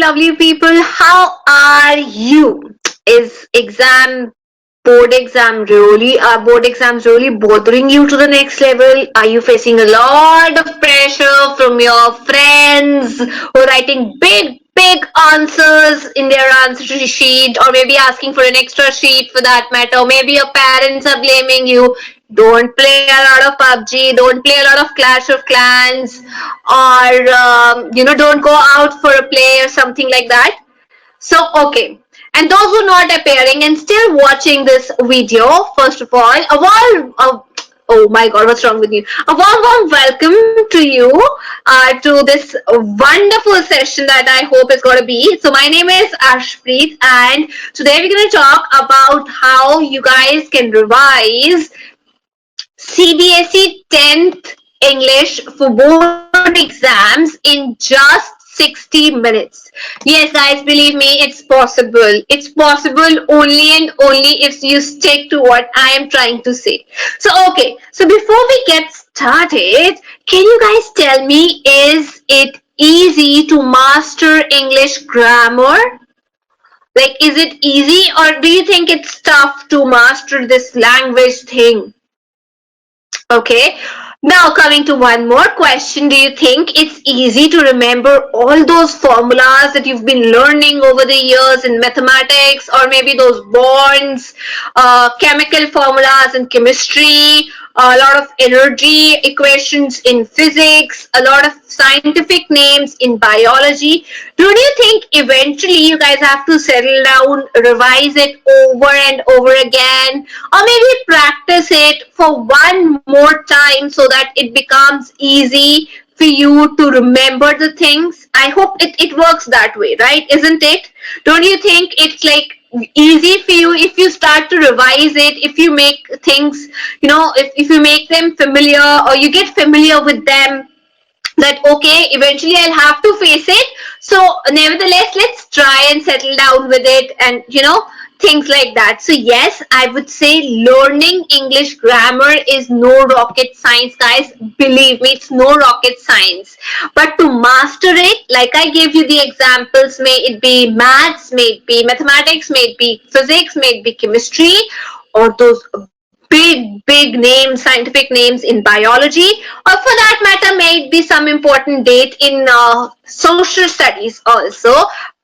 lovely people. How are you? Is board exams really bothering you to the next level? Are you facing a lot of pressure from your friends who are writing big answers in their answer sheet, or maybe asking for an extra sheet for that matter? Or maybe your parents are blaming you. Don't play a lot of PUBG, don't play a lot of Clash of Clans, or don't go out for a play or something like that. So, okay. And those who are not appearing and still watching this video, first of all, oh my god, what's wrong with you? A warm welcome to you to this wonderful session that I hope is going to be. So, my name is Ashpreet, and today we're going to talk about how you guys can revise CBSE 10th English for board exams in just 60 minutes. Yes, guys, believe me, it's possible. It's possible only and only if you stick to what I am trying to say. So, okay, so before we get started, can you guys tell me, is it easy to master English grammar? Like, is it easy, or do you think it's tough to master this language thing? Okay, now coming to one more question. Do you think it's easy to remember all those formulas that you've been learning over the years in mathematics, or maybe those bonds, chemical formulas in chemistry, a lot of energy equations in physics, a lot of scientific names in biology? Don't you think eventually you guys have to settle down, revise it over and over again, or maybe practice it for one more time so that it becomes easy for you to remember the things? I hope it works that way, right? Isn't it? Don't you think it's like easy for you if you start to revise it, if you make things, if you make them familiar, or you get familiar with them, that okay, eventually I'll have to face it, so nevertheless let's try and settle down with it, and things like that. So yes, I would say learning English grammar is no rocket science, guys. Believe me, it's no rocket science. But to master it, like I gave you the examples, may it be maths, may it be mathematics, may it be physics, may it be chemistry, or those big names, scientific names in biology, or for that matter, may it be some important date in social studies also.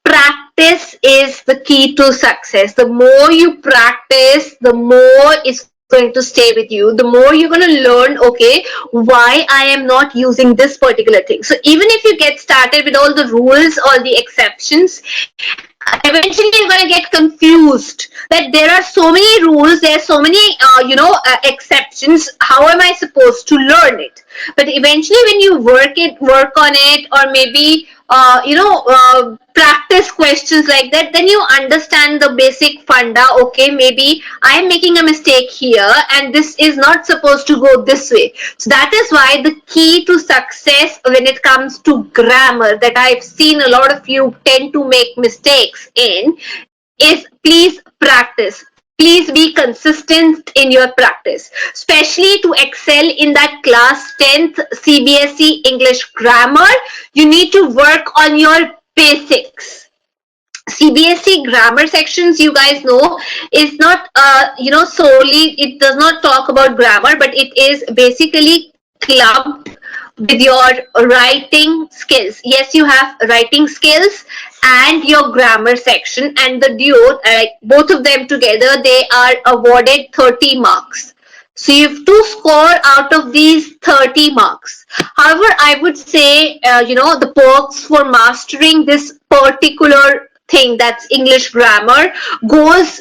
Practice is the key to success. The more you practice, the more it's going to stay with you. The more you're going to learn, okay, why I am not using this particular thing. So even if you get started with all the rules, all the exceptions, eventually you're going to get confused that there are so many rules, there are so many exceptions. How am I supposed to learn it? But eventually when you work on it, or maybe practice questions like that, then you understand the basic funda. Okay, maybe I am making a mistake here, and this is not supposed to go this way. So that is why the key to success when it comes to grammar, that I've seen a lot of you tend to make mistakes in, is please practice. Please be consistent in your practice, especially to excel in that class 10th CBSE English grammar. You need to work on your basics. CBSE grammar sections, you guys know, is not solely, it does not talk about grammar, but it is basically clubbed with your writing skills. Yes, you have writing skills and your grammar section, and the duo, both of them together, they are awarded 30 marks. So you have to score out of these 30 marks. However, I would say, the perks for mastering this particular thing, that's English grammar, goes,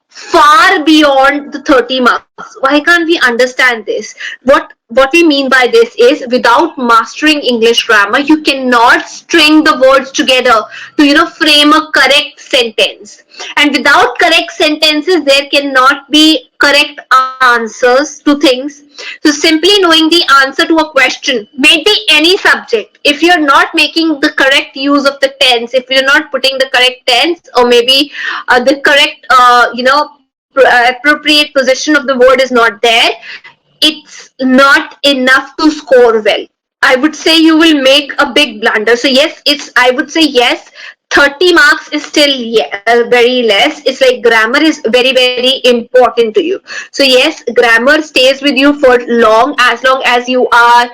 far beyond the 30 marks. Why can't we understand this? What we mean by this is, without mastering English grammar, you cannot string the words together to frame a correct sentence. And without correct sentences, there cannot be correct answers to things. So simply knowing the answer to a question, may be any subject, if you're not making the correct use of the tense, if you're not putting the correct tense, or maybe the correct appropriate position of the word is not there, it's not enough to score well. I would say you will make a big blunder. So yes, I would say yes, 30 marks is still very less. It's like grammar is very, very important to you. So yes, grammar stays with you for long as you are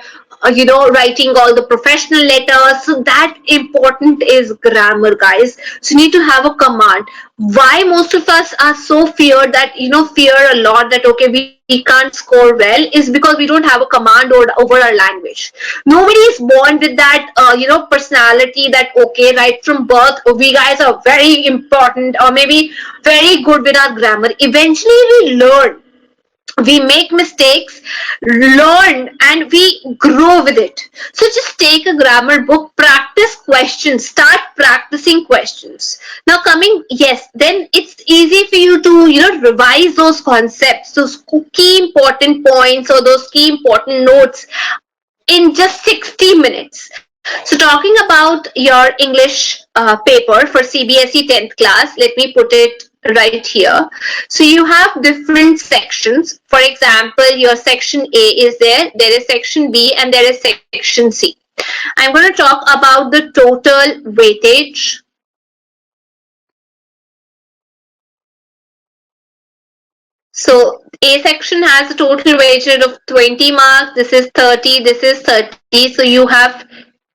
writing all the professional letters. So that important is grammar, guys. So you need to have a command. Why most of us are so feared that fear a lot that okay, we can't score well, is because we don't have a command over our language. Nobody is born with that personality that okay, right from birth we guys are very important or maybe very good with our grammar. Eventually we learn, we make mistakes, learn, and we grow with it. So just take a grammar book, practice questions, start practicing questions. Now coming, yes, then it's easy for you to revise those concepts, those key important points or those key important notes in just 60 minutes. So talking about your English paper for CBSE 10th class, let me put it right here. So you have different sections. For example, your section A is there is section B, and there is section C. I'm going to talk about the total weightage. So A section has a total weightage of 20 marks. This is 30. This is 30. So you have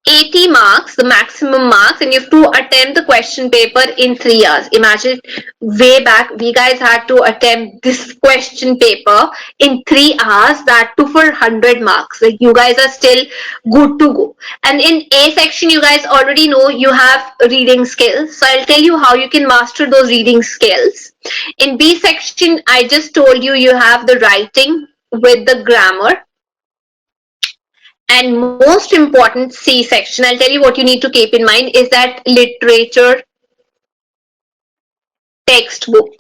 80 marks, the maximum marks, and you have to attempt the question paper in 3 hours. Imagine, way back, we guys had to attempt this question paper in 3 hours, that too for 100 marks. Like, you guys are still good to go. And in A section, you guys already know you have reading skills. So I'll tell you how you can master those reading skills. In B section, I just told you you have the writing with the grammar. And most important, C section, I'll tell you what you need to keep in mind is that literature textbook,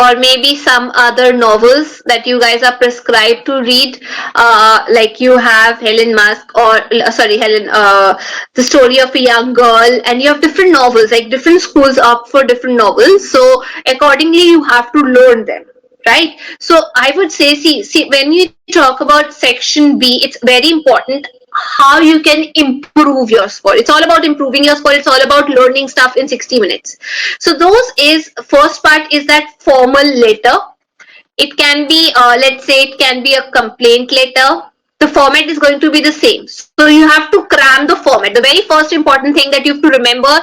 or maybe some other novels that you guys are prescribed to read, like you have Helen Musk, or the story of a young girl, and you have different novels, like different schools opt for different novels. So accordingly, you have to learn them. Right. So I would say, see, when you talk about section B, it's very important how you can improve your score. It's all about improving your score. It's all about learning stuff in 60 minutes. So those is, first part is that formal letter. It can be, let's say it can be a complaint letter. The format is going to be the same. So you have to cram the format. The very first important thing that you have to remember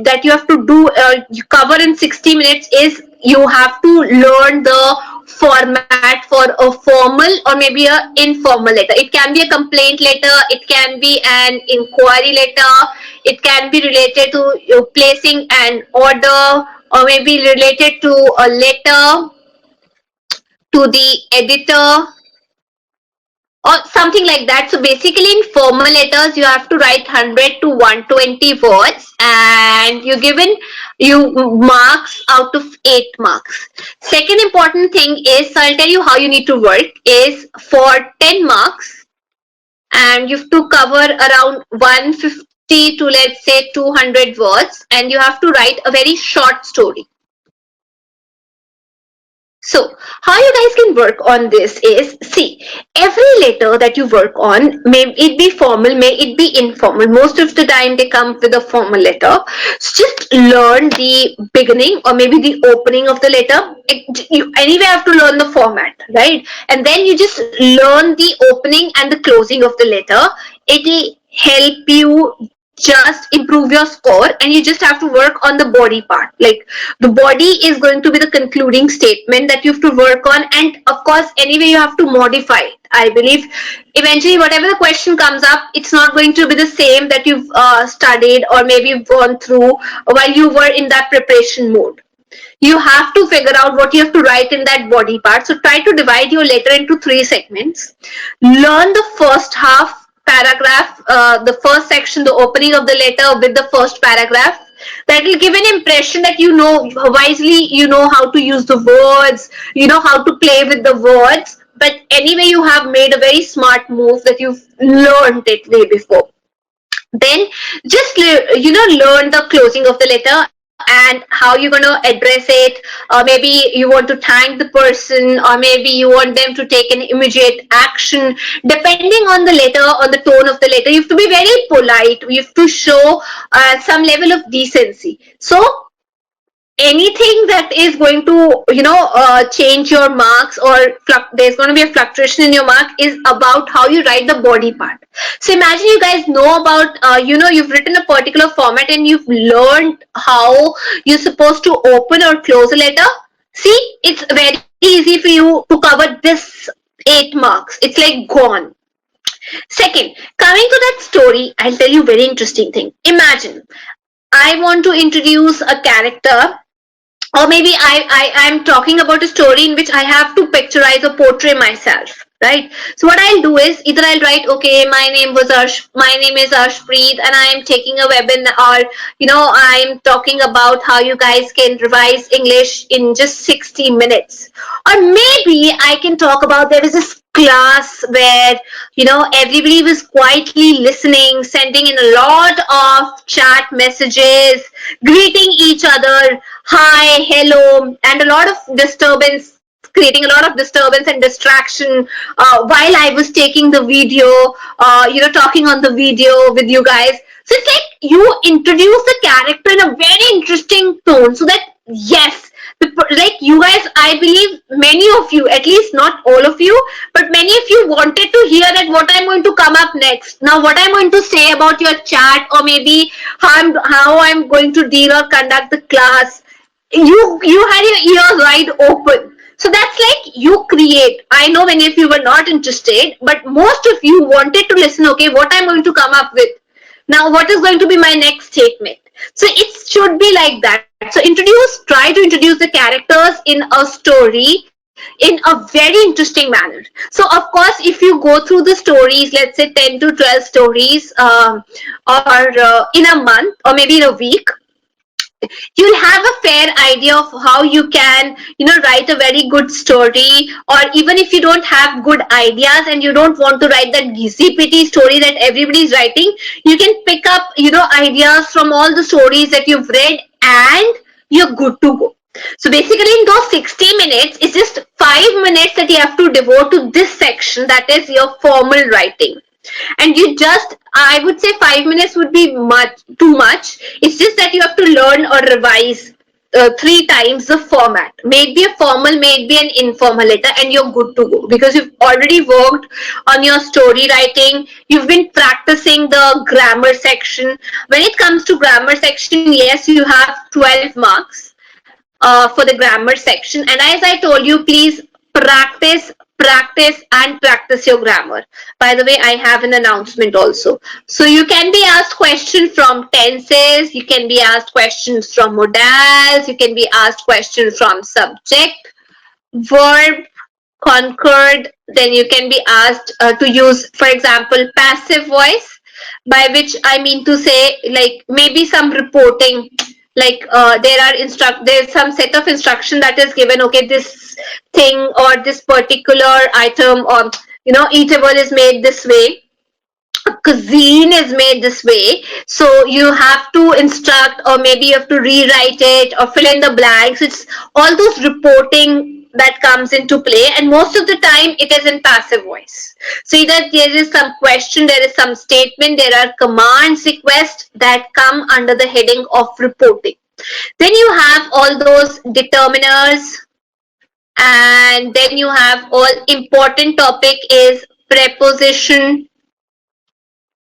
that you have to do, you cover in 60 minutes is you have to learn the format for a formal or maybe a informal letter. It can be a complaint letter, it can be an inquiry letter, it can be related to placing an order, or maybe related to a letter to the editor or something like that. So basically in formal letters, you have to write 100 to 120 words, and you're given you marks out of 8 marks. Second important thing is, so I'll tell you how you need to work, is for 10 marks, and you have to cover around 150 to, let's say, 200 words, and you have to write a very short story. So how you guys can work on this is, see, every letter that you work on, may it be formal, may it be informal, most of the time they come with a formal letter. So just learn the beginning or maybe the opening of the letter. You anyway have to learn the format, right? And then you just learn the opening and the closing of the letter. It will help you just improve your score, and you just have to work on the body part. Like, the body is going to be the concluding statement that you have to work on, and of course anyway you have to modify it. I believe eventually whatever the question comes up, it's not going to be the same that you've studied or maybe gone through while you were in that preparation mode. You have to figure out what you have to write in that body part. So try to divide your letter into 3 segments. Learn the first half paragraph, the first section, the opening of the letter with the first paragraph. That will give an impression that you know wisely, you know how to use the words, you know how to play with the words. But anyway, you have made a very smart move that you've learned it way before. Then just learn the closing of the letter, and how you're going to address it, or maybe you want to thank the person, or maybe you want them to take an immediate action. Depending on the letter, on the tone of the letter, you have to be very polite, you have to show some level of decency. So anything that is going to change your marks, or there's going to be a fluctuation in your mark, is about how you write the body part. So imagine you guys know about you've written a particular format and you've learned how you're supposed to open or close a letter. See, it's very easy for you to cover this 8 marks. It's like gone. Second, coming to that story, I'll tell you a very interesting thing. Imagine I want to introduce a character, or maybe I'm talking about a story in which I have to picturize or portray myself, right? So what I'll do is either I'll write, okay, my name is Arshpreet, and I'm taking a webinar, or I'm talking about how you guys can revise English in just 60 minutes. Or maybe I can talk about, there is this class where everybody was quietly listening, sending in a lot of chat messages, greeting each other, hi, hello, and a lot of disturbance, creating a lot of disturbance and distraction while I was taking the video, talking on the video with you guys. So it's like you introduce the character in a very interesting tone, so that yes, like you guys, I believe many of you, at least not all of you, but many of you wanted to hear that what I'm going to come up next. Now, what I'm going to say about your chat, or maybe how I'm going to deal or conduct the class. You had your ears wide open. So that's like you create. I know many of you were not interested, but most of you wanted to listen. Okay, what I'm going to come up with. Now, what is going to be my next statement? So it should be like that. So try to introduce the characters in a story in a very interesting manner. So of course, if you go through the stories, let's say 10 to 12 stories, or in a month, or maybe in a week, you'll have a fair idea of how you can write a very good story. Or even if you don't have good ideas and you don't want to write that gizzy story that everybody's writing, you can pick up ideas from all the stories that you've read, and you're good to go. So basically, in those 60 minutes, it's just 5 minutes that you have to devote to this section, that is your formal writing. And I would say 5 minutes would be too much. It's just that you have to learn or revise 3 times the format. Maybe a formal, maybe an informal letter, and you're good to go, because you've already worked on your story writing. You've been practicing the grammar section. When it comes to grammar section, yes, you have 12 marks for the grammar section. And as I told you, please practice, and practice your grammar. By the way, I have an announcement also. So you can be asked questions from tenses, you can be asked questions from modals, you can be asked questions from subject, verb, concord. Then you can be asked to use, for example, passive voice, by which I mean to say, like maybe some reporting, like there's some set of instruction that is given. Okay, this thing or this particular item, or eatable is made this way, cuisine is made this way. So you have to instruct, or maybe you have to rewrite it or fill in the blanks. It's all those reporting that comes into play, and most of the time it is in passive voice. So either there is some question, there is some statement, there are commands, requests that come under the heading of reporting. Then you have all those determiners, and then you have all important topic is preposition.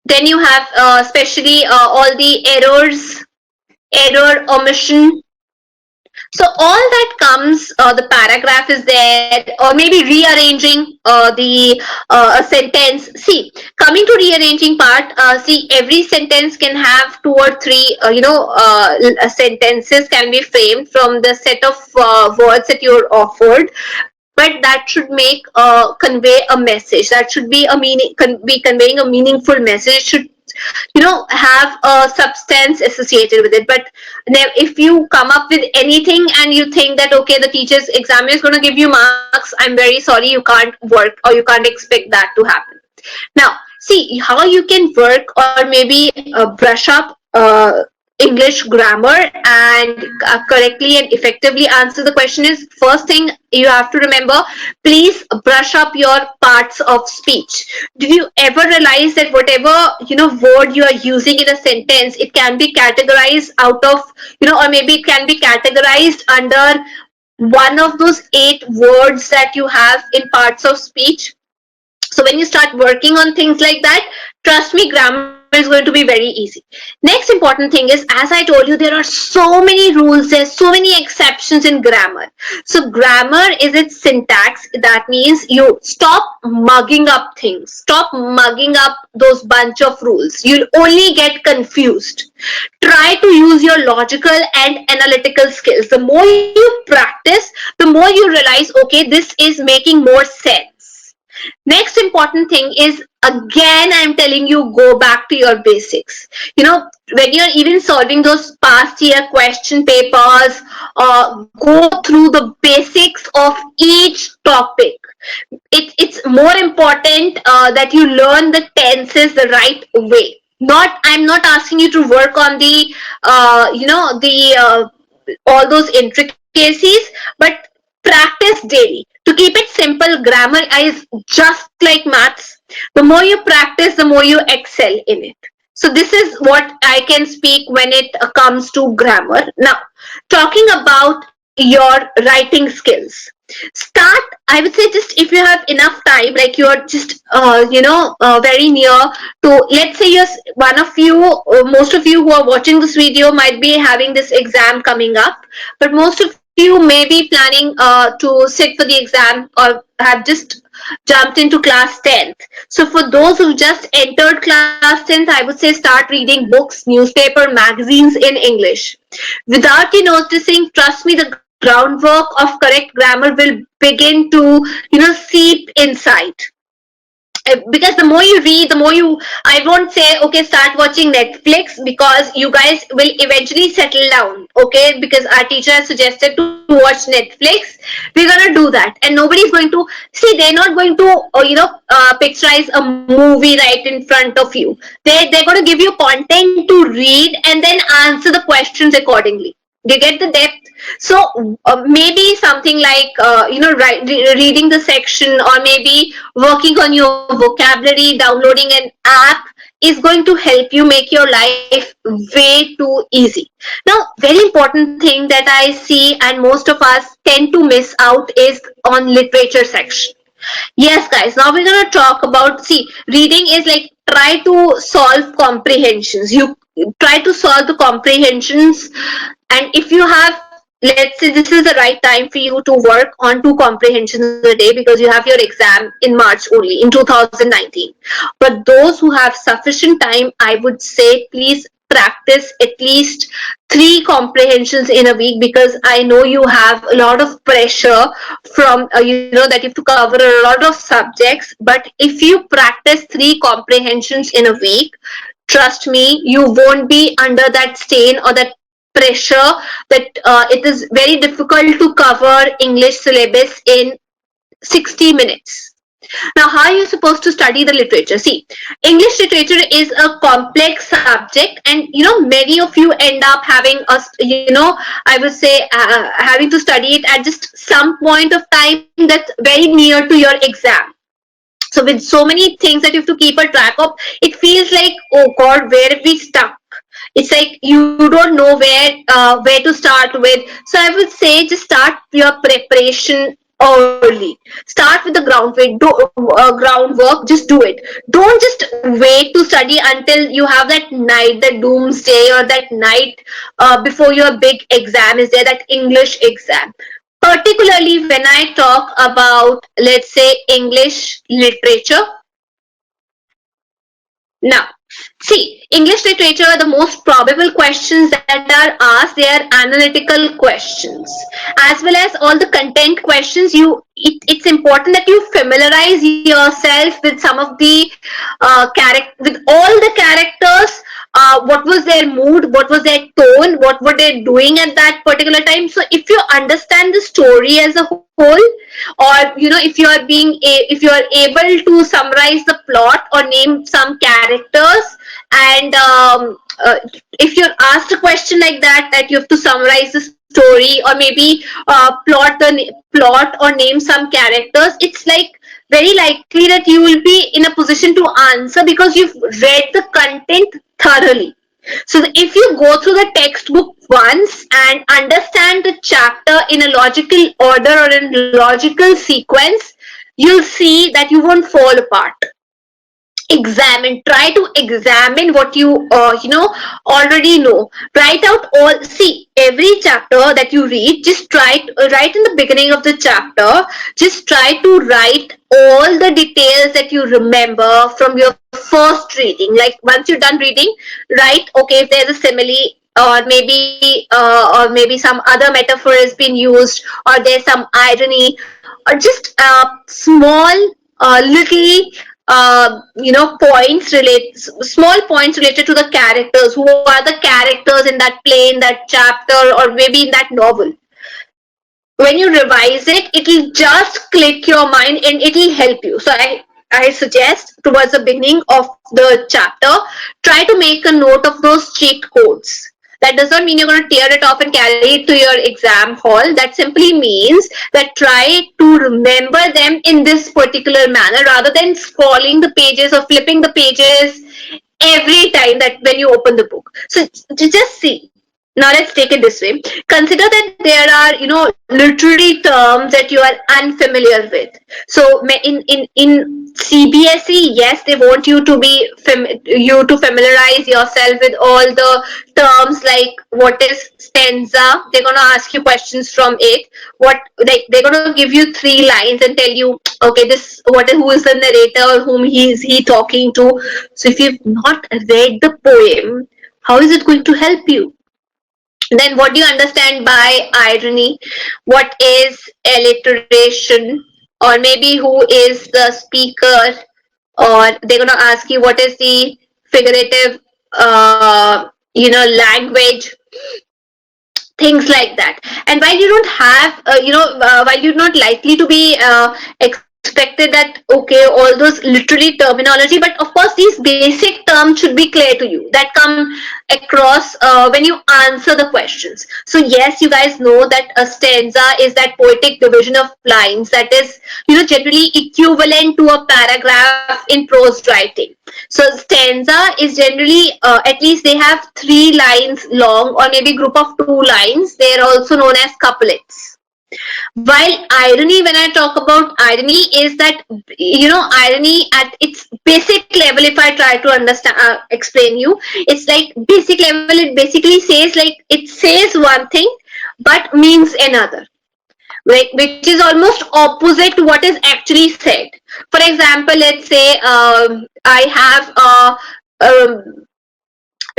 Then you have especially all the error, omission. So all that comes, the paragraph is there, or maybe rearranging the sentence. See, coming to rearranging part, see, every sentence can have 2 or 3, sentences can be framed from the set of words that you're offered. But that should convey a message. That should be be conveying a meaningful message. It should have a substance associated with it. But if you come up with anything and you think that okay, the teacher's examiner is going to give you marks, I'm very sorry, you can't work, or you can't expect that to happen. Now see how you can work, or maybe brush up English grammar and correctly and effectively answer the question is, first thing you have to remember, please brush up your parts of speech. Did you ever realize that whatever word you are using in a sentence, it can be categorized out of, or maybe it can be categorized under one of those 8 words that you have in parts of speech? So when you start working on things like that, trust me, grammar is going to be very easy. Next important thing is, as I told you, there are so many rules, there's so many exceptions in grammar. So grammar is its syntax. That means you stop mugging up things. Stop mugging up those bunch of rules. You'll only get confused. Try to use your logical and analytical skills. The more you practice, the more you realize, okay, this is making more sense. Next important thing is, again, I'm telling you, go back to your basics. When you're even solving those past year question papers, go through the basics of each topic. It's more important that you learn the tenses the right way. I'm not asking you to work on the, all those intricacies, but practice daily. To keep it simple, grammar is just like maths. The more you practice, the more you excel in it. So this is what I can speak when it comes to grammar. Now, talking about your writing skills. Start, I would say, just if you have enough time, like you're just, very near to, let's say you're one of you, most of you who are watching this video might be having this exam coming up, but most of you may be planning to sit for the exam or have just jumped into class 10th. So for those who just entered class 10th, I would say start reading books, newspaper, magazines in English. Without you noticing, trust me, the groundwork of correct grammar will begin to, seep inside. Because the more you read, the more you, I won't say, okay, start watching Netflix, because you guys will eventually settle down, okay, because our teacher has suggested to watch Netflix. We're gonna do that, and nobody's going to see, they're not going to picturize a movie right in front of you. They're going to give you content to read and then answer the questions accordingly. You get the depth. So maybe something like reading the section, or maybe working on your vocabulary, downloading an app is going to help you make your life way too easy. Now, very important thing that I see and most of us tend to miss out is on literature section. Yes, guys, now we're going to talk about, see, reading is like, try to solve comprehensions. You try to solve the comprehensions, and if you have, let's say this is the right time for you to work on 2 comprehensions a day, because you have your exam in March only, in 2019. But those who have sufficient time, I would say, please practice at least 3 comprehensions in a week, because I know you have a lot of pressure from that you have to cover a lot of subjects. But if you practice 3 comprehensions in a week, trust me, you won't be under that strain or that pressure that it is very difficult to cover English syllabus in 60 minutes. Now, how are you supposed to study the literature? See, English literature is a complex subject, and many of you end up having I would say having to study it at just some point of time that's very near to your exam. So with so many things that you have to keep a track of, it feels like, oh God, where have we stuck? It's like you don't know where to start with. So I would say just start your preparation early. Start with the groundwork. Just do it. Don't just wait to study until you have that night, that doomsday, or that night before your big exam is there, that English exam. Particularly when I talk about, let's say, English literature. Now, see, English literature, the most probable questions that are asked, they are analytical questions, as well as all the content questions. It's important that you familiarize yourself with some of the with all the characters. What was their mood? What was their tone? What were they doing at that particular time? So, if you understand the story as a whole, or if you are able to summarize the plot or name some characters And if you're asked a question like that, that you have to summarize the story or maybe plot or name some characters, it's like very likely that you will be in a position to answer because you've read the content thoroughly. So if you go through the textbook once and understand the chapter in a logical order or in logical sequence, you'll see that you won't fall apart. Try to examine what you already know. Write out all, see every chapter that you read, just right in the beginning of the chapter, just try to write all the details that you remember from your first reading. Like once you're done reading, write, okay, if there's a simile or maybe some other metaphor has been used, or there's some irony, or just small little small points related to the characters. Who are the characters in that play, in that chapter, or maybe in that novel? When you revise it, it'll just click your mind and it'll help you. So I suggest towards the beginning of the chapter, try to make a note of those cheat codes. That does not mean you're going to tear it off and carry it to your exam hall. That simply means that try to remember them in this particular manner rather than scrolling the pages or flipping the pages every time that when you open the book. So just see. Now let's take it this way. Consider that there are, literary terms that you are unfamiliar with. So in CBSE, yes, they want you to familiarize yourself with all the terms, like what is stanza. They're gonna ask you questions from it. They're gonna give you 3 lines and tell you, okay, who is the narrator, or whom he talking to. So if you've not read the poem, how is it going to help you? Then what do you understand by irony? What is alliteration? Or maybe who is the speaker? Or they're going to ask you what is the figurative, language, things like that. And while you don't have, while you're not likely to be expected that, okay, all those literary terminology, but of course these basic terms should be clear to you that come across when you answer the questions. So yes, you guys know that a stanza is that poetic division of lines that is, generally equivalent to a paragraph in prose writing. So stanza is generally, at least they have 3 lines long, or maybe group of 2 lines. They are also known as couplets. While irony, when I talk about irony, is that, irony at its basic level, if I try to understand, explain you, it's like basic level, it basically says, like, it says one thing but means another, which is almost opposite to what is actually said. For example, let's say I have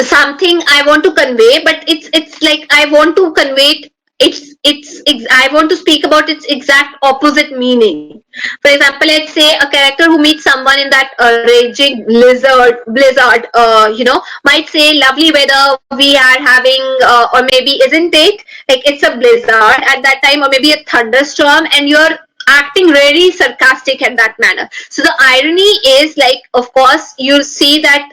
something I want to convey, but it's like I want to convey I want to speak about its exact opposite meaning. For example, let's say a character who meets someone in that raging blizzard, might say, lovely weather we are having, or maybe isn't it? Like it's a blizzard at that time, or maybe a thunderstorm, and you're acting really sarcastic in that manner. So the irony is, like, of course, you see that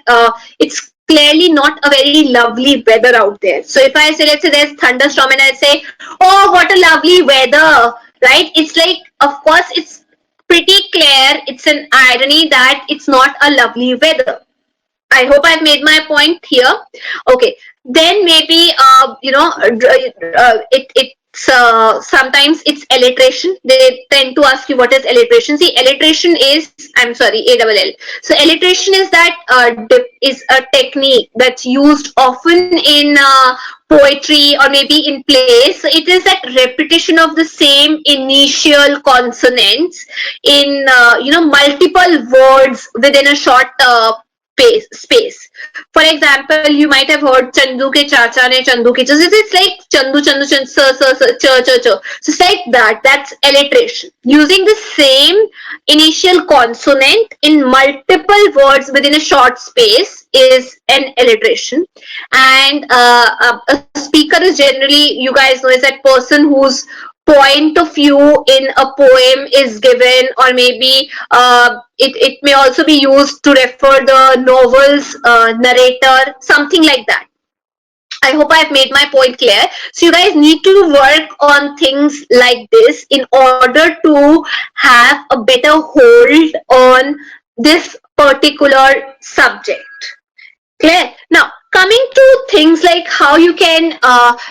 it's clearly not a very lovely weather out there. So if I say, let's say there's thunderstorm, and I say, oh, what a lovely weather, right? It's like, of course, it's pretty clear. It's an irony that it's not a lovely weather. I hope I've made my point here. Okay, then maybe sometimes it's alliteration. They tend to ask you what is alliteration. See, alliteration is, I'm sorry, ALL. So alliteration is that is a technique that's used often in poetry or maybe in plays. So it is that repetition of the same initial consonants in multiple words within a short space. For example, you might have heard Chandu ke chacha ne Chandu ki. So it's like Chandu, Chandu, Chandu, sir, sir, sir, ch, ch, ch. So it's like that. That's alliteration. Using the same initial consonant in multiple words within a short space is an alliteration. And a speaker is generally, you guys know, is that person who's point of view in a poem is given, or maybe it may also be used to refer the novel's narrator, something like that. I hope I've made my point clear. So you guys need to work on things like this in order to have a better hold on this particular subject. Clear. Now, coming to things like how you can,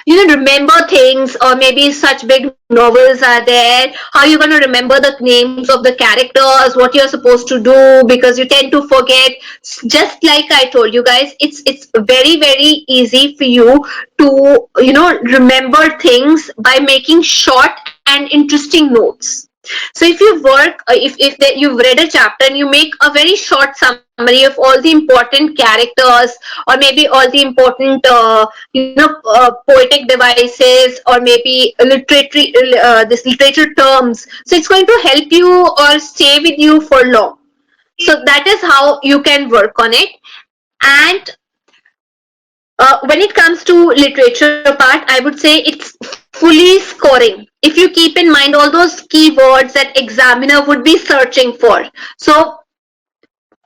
remember things, or maybe such big novels are there. How you're going to remember the names of the characters, what you're supposed to do, because you tend to forget. Just like I told you guys, it's very easy for you to remember things by making short and interesting notes. So if you work, if you've read a chapter and you make a very short summary of all the important characters, or maybe all the important, poetic devices, or maybe this literature terms, so it's going to help you or stay with you for long. So that is how you can work on it. And when it comes to literature part, I would say it's fully scoring. If you keep in mind all those keywords that examiner would be searching for. So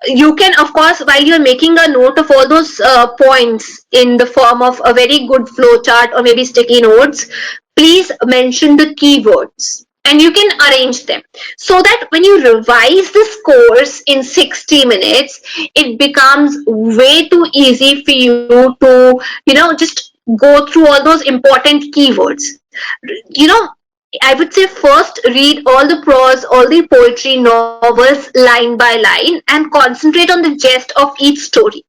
you can, of course, while you're making a note of all those points in the form of a very good flow chart or maybe sticky notes, please mention the keywords and you can arrange them so that when you revise this course in 60 minutes, it becomes way too easy for you to, just go through all those important keywords. You know, I would say first read all the prose, all the poetry novels line by line and concentrate on the gist of each story.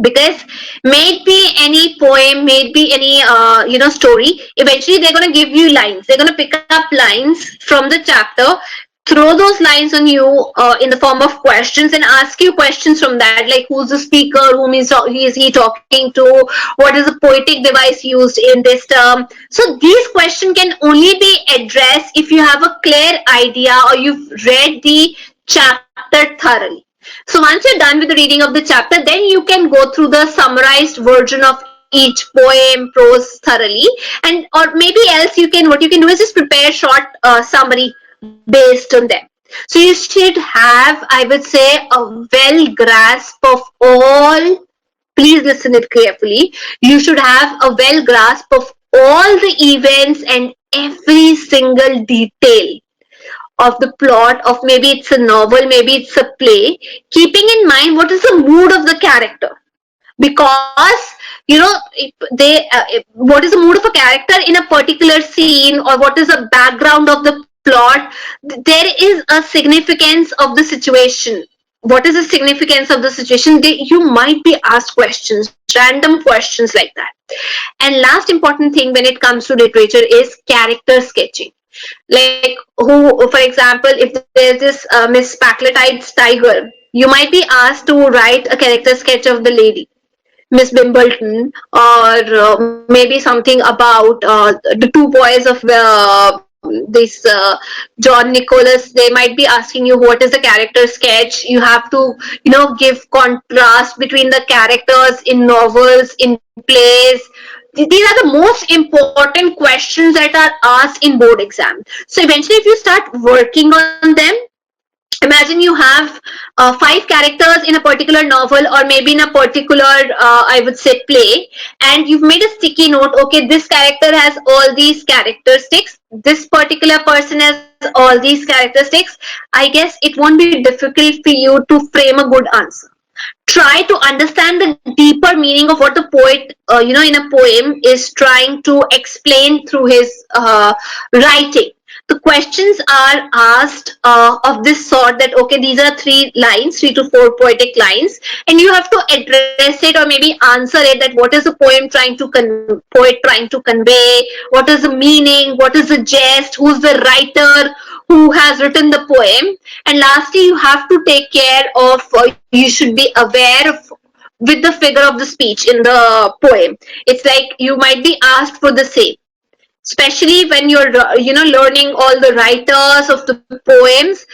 Because may it be any poem, may it be any story, eventually they're going to give you lines. They're going to pick up lines from the chapter, throw those lines on you in the form of questions, and ask you questions from that, like who's the speaker, whom is he talking to, what is the poetic device used in this term. So these questions can only be addressed if you have a clear idea or you've read the chapter thoroughly. So once you're done with the reading of the chapter, then you can go through the summarized version of each poem, prose thoroughly, and or maybe else what you can do is just prepare short summary based on them. So you should have, I would say, a well grasp of all. Please listen it carefully. You should have a well grasp of all the events and every single detail of the plot of, maybe it's a novel, maybe it's a play, keeping in mind what is the mood of the character. Because what is the mood of a character in a particular scene, or what is the background of the plot, there is a significance of the situation. What is the significance of the situation? You might be asked questions, random questions like that. And last important thing when it comes to literature is character sketching. Like for example, if there's this Miss Packletide's tiger, you might be asked to write a character sketch of the lady, Miss Bimbleton, or maybe something about the two boys of this John Nicholas. They might be asking you what is the character sketch. You have to, give contrast between the characters in novels, in plays. These are the most important questions that are asked in board exam. So eventually, if you start working on them, imagine you have 5 characters in a particular novel, or maybe in a particular I would say play, and you've made a sticky note. Okay, this character has all these characteristics, this particular person has all these characteristics. I guess it won't be difficult for you to frame a good answer. Try to understand the deeper meaning of what the poet in a poem is trying to explain through his writing. The questions are asked of this sort, that okay, these are 3 lines, 3 to 4 poetic lines, and you have to address it or maybe answer it, that what is the poet trying to convey, what is the meaning, what is the jest, who's the writer who has written the poem. And lastly, you have to take care of, you should be aware of with the figure of the speech in the poem. It's like you might be asked for the same, especially when you're learning all the writers of the poems.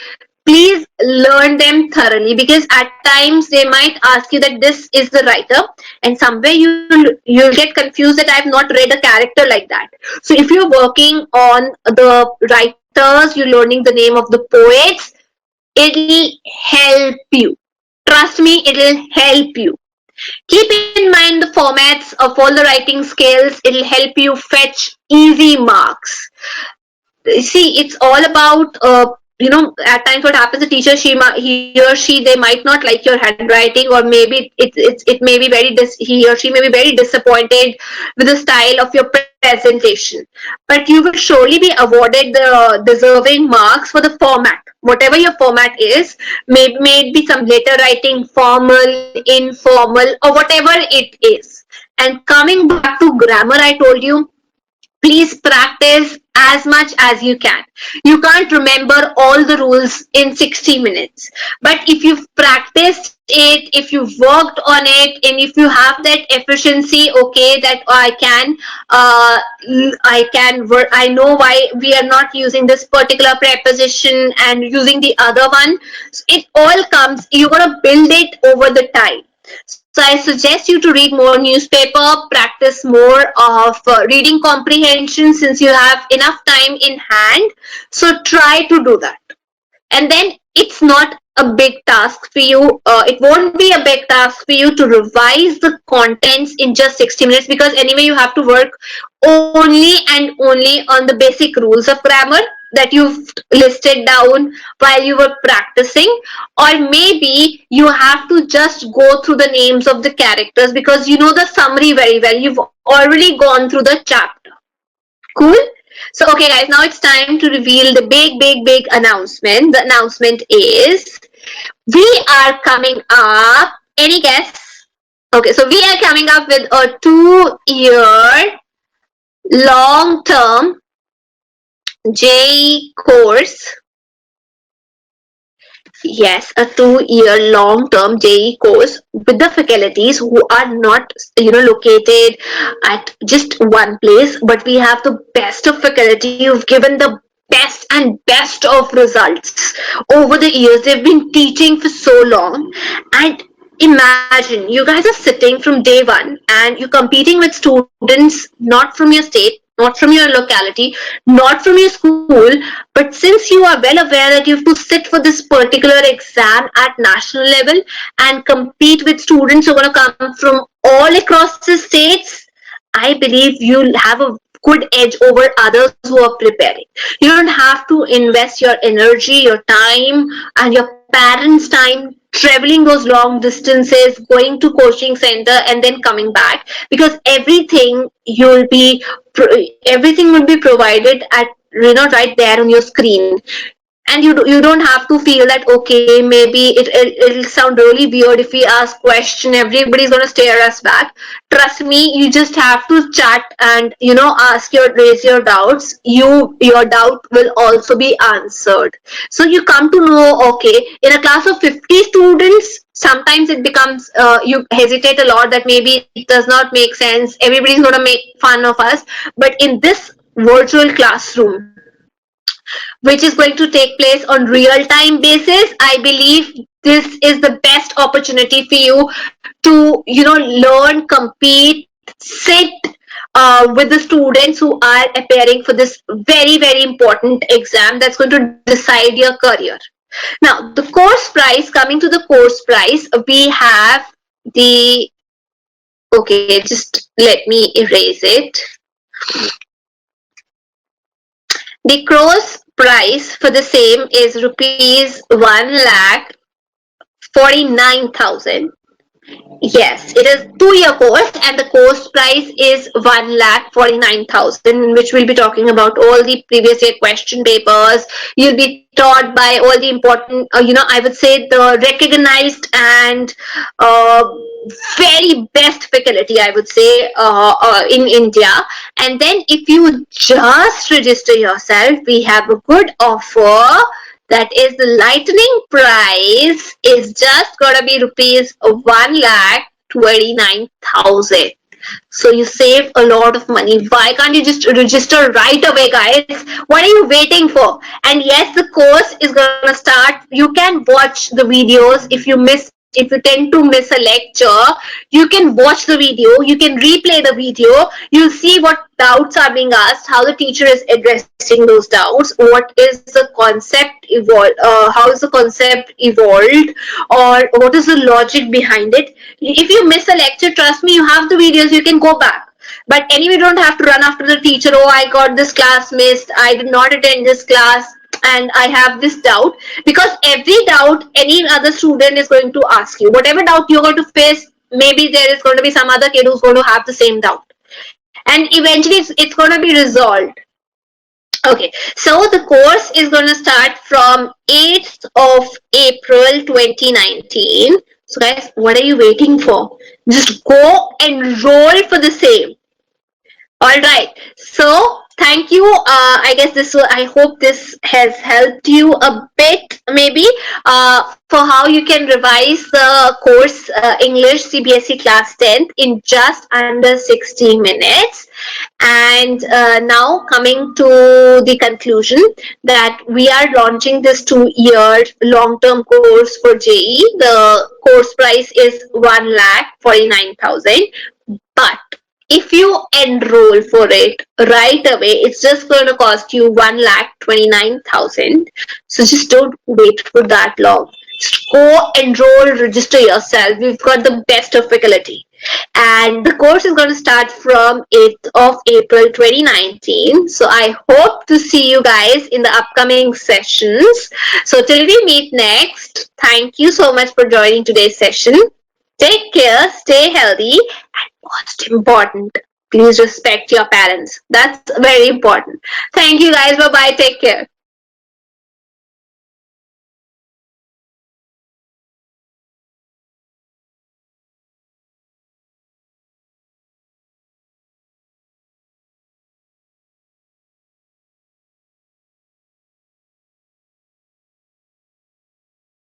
please learn them thoroughly, because at times they might ask you that this is the writer, and somewhere you'll get confused that I've not read a character like that. So if you're working on the writers, you're learning the name of the poets, it'll help you. Trust me, it'll help you. Keep in mind the formats of all the writing skills. It'll help you fetch easy marks. See, it's all about at times what happens, the teacher, he or she, they might not like your handwriting, or maybe it may be he or she may be very disappointed with the style of your presentation, but you will surely be awarded the deserving marks for the format, whatever your format is. May it be some letter writing, formal, informal, or whatever it is. And coming back to grammar, I told you, please practice as much as you can. You can't remember all the rules in 60 minutes. But if you've practiced it, if you've worked on it, and if you have that efficiency, okay, that I know why we are not using this particular preposition and using the other one. So it all comes, you're going to build it over the time. So I suggest you to read more newspaper, practice more of reading comprehension, since you have enough time in hand. So try to do that. And then it's not a big task for you. It won't be a big task for you to revise the contents in just 60 minutes, because anyway you have to work only and only on the basic rules of grammar that you've listed down while you were practicing. Or maybe you have to just go through the names of the characters, because you know the summary very well. You've already gone through the chapter. Cool? So, okay, guys, now it's time to reveal the big announcement. The announcement is we are coming up. Any guess? Okay, so we are coming up with a 2-year long-term JEE course. Yes, a 2-year long-term JEE course with the faculties who are not, located at just one place, but we have the best of faculty who've given the best and best of results over the years. They've been teaching for so long, and imagine you guys are sitting from day one and you're competing with students not from your state, not from your locality, not from your school, but since you are well aware that you have to sit for this particular exam at national level and compete with students who are going to come from all across the states, I believe you'll have a good edge over others who are preparing. You don't have to invest your energy, your time, and your parents' time traveling those long distances, going to coaching center, and then coming back, because everything will be provided at right there on your screen. And you don't have to feel that, okay, maybe it'll sound really weird if we ask question, everybody's going to stare us back. Trust me, you just have to chat and raise your doubts. Your doubt will also be answered. So you come to know, okay, in a class of 50 students, sometimes it becomes you hesitate a lot that maybe it does not make sense, everybody's going to make fun of us. But in this virtual classroom, which is going to take place on real time basis, I believe this is the best opportunity for you to learn, compete, sit with the students who are appearing for this very important exam that's going to decide your career. Now, the course price, coming to the course price, we have the, okay, just let me erase it. The course price for the same is rupees 1,49,000. Yes, it is 2-year course, and the course price is 1,49,000, which we'll be talking about all the previous year question papers. You'll be taught by all the important, I would say the recognized and very best faculty, I would say, in India. And then if you just register yourself, we have a good offer. That is, the lightning price is just gonna be rupees 1,29,000. So you save a lot of money. Why can't you just register right away, guys? What are you waiting for? And yes, the course is gonna start. You can watch the videos if you tend to miss a lecture, you can watch the video, you can replay the video, you'll see what doubts are being asked, how the teacher is addressing those doubts, what is the concept evolved, how is the concept evolved, or what is the logic behind it. If you miss a lecture, trust me, you have the videos, you can go back. But anyway, don't have to run after the teacher. Oh, I got this class missed. I did not attend this class and I have this doubt. Because every doubt any other student is going to ask you. Whatever doubt you're going to face, maybe there is going to be some other kid who's going to have the same doubt. And eventually it's going to be resolved. Okay, so the course is going to start from 8th of April 2019. So guys, what are you waiting for? Just go enroll for the same. All right. So thank you. I guess this will, I hope this has helped you a bit, maybe, for how you can revise the course English CBSE class 10th in just under 60 minutes. And now coming to the conclusion that we are launching this 2-year long-term course for JE. The course price is 1,49,000, but if you enroll for it right away, it's just going to cost you 1,29,000. So just don't wait for that long. Just go enroll, register yourself. We've got the best of faculty. And the course is going to start from 8th of April 2019. So I hope to see you guys in the upcoming sessions. So till we meet next, thank you so much for joining today's session. Take care, stay healthy, and most important, please respect your parents. That's very important. Thank you guys. Bye bye. Take care.